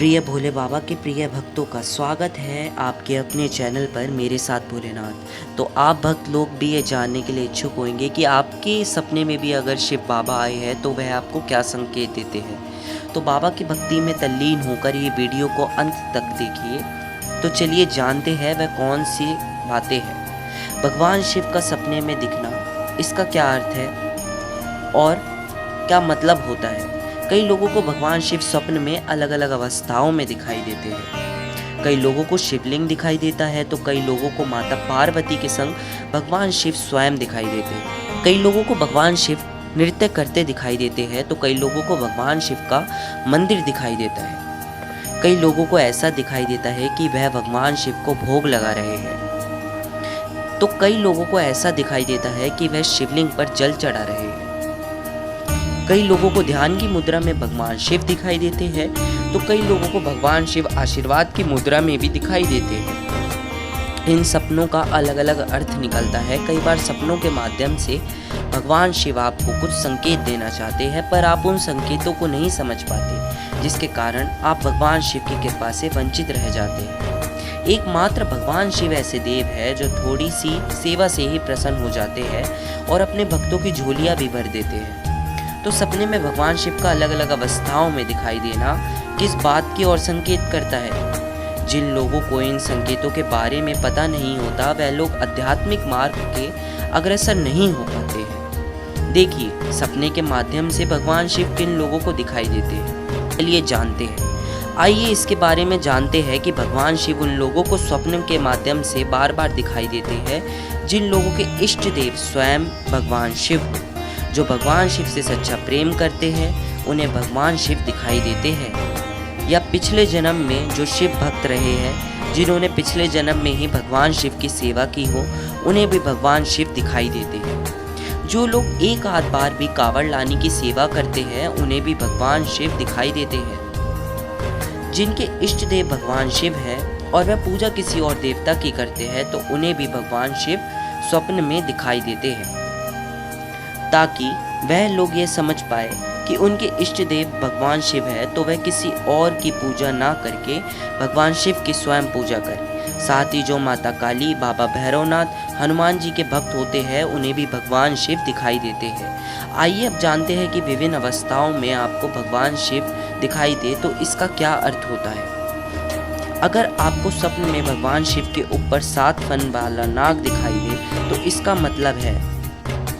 प्रिय भोले बाबा के प्रिय भक्तों का स्वागत है आपके अपने चैनल पर मेरे साथ भोलेनाथ। तो आप भक्त लोग भी ये जानने के लिए इच्छुक होंगे कि आपके सपने में भी अगर शिव बाबा आए हैं तो वह आपको क्या संकेत देते हैं। तो बाबा की भक्ति में तल्लीन होकर ये वीडियो को अंत तक देखिए। तो चलिए जानते हैं वह कौन सी बातें हैं। भगवान शिव का सपने में दिखना, इसका क्या अर्थ है और क्या मतलब होता है। कई लोगों को भगवान शिव स्वप्न में अलग अलग अवस्थाओं में दिखाई देते हैं। कई लोगों को शिवलिंग दिखाई देता है तो कई लोगों को माता पार्वती के संग भगवान शिव स्वयं दिखाई देते हैं। कई लोगों को भगवान शिव नृत्य करते दिखाई देते हैं तो कई लोगों को भगवान शिव का मंदिर दिखाई देता है। कई लोगों को ऐसा दिखाई देता है कि वह भगवान शिव को भोग लगा रहे हैं, तो कई लोगों को ऐसा दिखाई देता है कि वह शिवलिंग पर जल चढ़ा रहे हैं। कई लोगों को ध्यान की मुद्रा में भगवान शिव दिखाई देते हैं तो कई लोगों को भगवान शिव आशीर्वाद की मुद्रा में भी दिखाई देते हैं। इन सपनों का अलग अलग अर्थ निकलता है। कई बार सपनों के माध्यम से भगवान शिव आपको कुछ संकेत देना चाहते हैं पर आप उन संकेतों को नहीं समझ पाते, जिसके कारण आप भगवान शिव की कृपा से वंचित रह जाते हैं। एकमात्र भगवान शिव ऐसे देव है जो थोड़ी सी सेवा से ही प्रसन्न हो जाते हैं और अपने भक्तों की झोलियां भी भर देते हैं। तो सपने में भगवान शिव का अलग अलग अवस्थाओं में दिखाई देना किस बात की ओर संकेत करता है। जिन लोगों को इन संकेतों के बारे में पता नहीं होता वह लोग आध्यात्मिक मार्ग के अग्रसर नहीं हो पाते हैं। देखिए, सपने के माध्यम से भगवान शिव किन लोगों को दिखाई देते हैं, चलिए जानते हैं। आइए इसके बारे में जानते हैं कि भगवान शिव उन लोगों को स्वप्न के माध्यम से बार बार दिखाई देते हैं जिन लोगों के इष्ट देव स्वयं भगवान शिव हो। जो भगवान शिव से सच्चा प्रेम करते हैं उन्हें भगवान शिव दिखाई देते हैं, या पिछले जन्म में जो शिव भक्त रहे हैं, जिन्होंने पिछले जन्म में ही भगवान शिव की सेवा की हो, उन्हें भी भगवान शिव दिखाई देते हैं। जो लोग एक आध बार भी कावड़ लाने की सेवा करते हैं उन्हें भी भगवान शिव दिखाई देते हैं। जिनके इष्ट देव भगवान शिव है और वह पूजा किसी और देवता की करते हैं तो उन्हें भी भगवान शिव स्वप्न में दिखाई देते हैं, ताकि वह लोग ये समझ पाए कि उनके इष्ट देव भगवान शिव है तो वह किसी और की पूजा ना करके भगवान शिव की स्वयं पूजा करें। साथ ही जो माता काली, बाबा भैरवनाथ, हनुमान जी के भक्त होते हैं उन्हें भी भगवान शिव दिखाई देते हैं। आइए अब जानते हैं कि विभिन्न अवस्थाओं में आपको भगवान शिव दिखाई दे तो इसका क्या अर्थ होता है। अगर आपको स्वप्न में भगवान शिव के ऊपर 7 फन वाला नाग दिखाई दे तो इसका मतलब है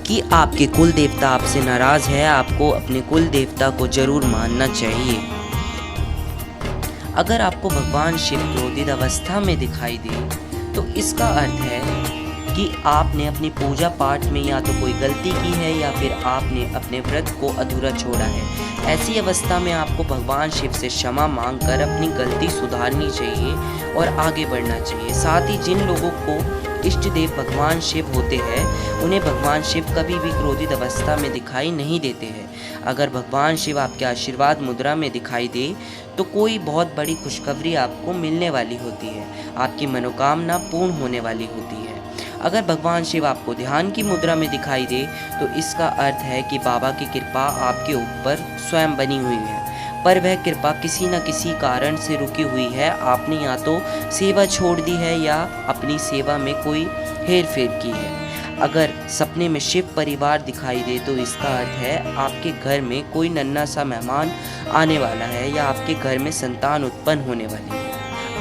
कि आपके कुल देवता आपसे नाराज है। आपको अपने कुल देवता को जरूर मानना चाहिए। अगर आपको भगवान शिव क्रोधित अवस्था में दिखाई दे तो इसका अर्थ है कि आपने अपनी पूजा पाठ में या तो कोई गलती की है या फिर आपने अपने व्रत को अधूरा छोड़ा है। ऐसी अवस्था में आपको भगवान शिव से क्षमा मांगकर अपनी गलती सुधारनी चाहिए और आगे बढ़ना चाहिए। साथ ही जिन लोगों को इष्ट देव भगवान शिव होते हैं उन्हें भगवान शिव कभी भी क्रोधित अवस्था में दिखाई नहीं देते हैं। अगर भगवान शिव आपके आशीर्वाद मुद्रा में दिखाई दे तो कोई बहुत बड़ी खुशखबरी आपको मिलने वाली होती है, आपकी मनोकामना पूर्ण होने वाली होती है। अगर भगवान शिव आपको ध्यान की मुद्रा में दिखाई दे तो इसका अर्थ है कि बाबा की कृपा आपके ऊपर स्वयं बनी हुई है, पर वह कृपा किसी न किसी कारण से रुकी हुई है। आपने या तो सेवा छोड़ दी है या अपनी सेवा में कोई हेर फेर की है। अगर सपने में शिव परिवार दिखाई दे तो इसका अर्थ है आपके घर में कोई नन्हा सा मेहमान आने वाला है या आपके घर में संतान उत्पन्न होने वाली है।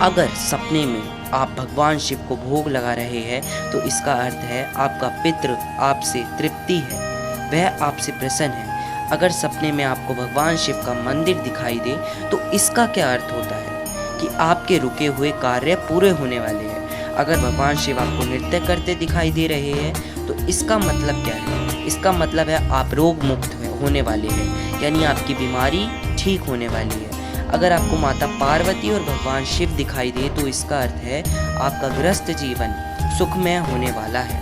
अगर सपने में आप भगवान शिव को भोग लगा रहे हैं तो इसका अर्थ है आपका पितृ आपसे तृप्ति है, वह आपसे प्रसन्न है। अगर सपने में आपको भगवान शिव का मंदिर दिखाई दे तो इसका क्या अर्थ होता है कि आपके रुके हुए कार्य पूरे होने वाले हैं। अगर भगवान शिव आपको नृत्य करते दिखाई दे रहे हैं तो इसका मतलब क्या है। इसका मतलब है आप रोग मुक्त होने वाले हैं, यानी आपकी बीमारी ठीक होने वाली है। अगर आपको माता पार्वती और भगवान शिव दिखाई दे तो इसका अर्थ है आपका गृहस्थ जीवन सुखमय होने वाला है।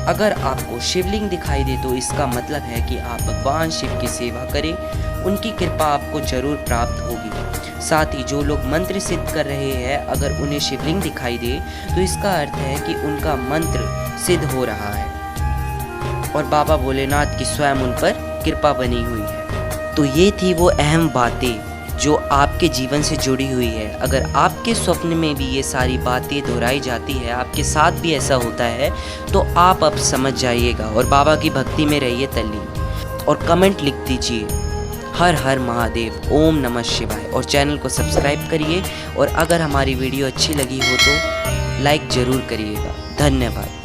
अगर आपको शिवलिंग दिखाई दे तो इसका मतलब है कि आप भगवान शिव की सेवा करें, उनकी कृपा आपको जरूर प्राप्त होगी। साथ ही जो लोग मंत्र सिद्ध कर रहे हैं अगर उन्हें शिवलिंग दिखाई दे तो इसका अर्थ है कि उनका मंत्र सिद्ध हो रहा है और बाबा भोलेनाथ की स्वयं उन पर कृपा बनी हुई है। तो ये थी वो अहम बातें जो आपके जीवन से जुड़ी हुई है। अगर आपके स्वप्न में भी ये सारी बातें दोहराई जाती है, आपके साथ भी ऐसा होता है, तो आप अब समझ जाइएगा और बाबा की भक्ति में रहिए तल्लीन। और कमेंट लिख दीजिए हर हर महादेव, ओम नमः शिवाय, और चैनल को सब्सक्राइब करिए। और अगर हमारी वीडियो अच्छी लगी हो तो लाइक ज़रूर करिएगा। धन्यवाद।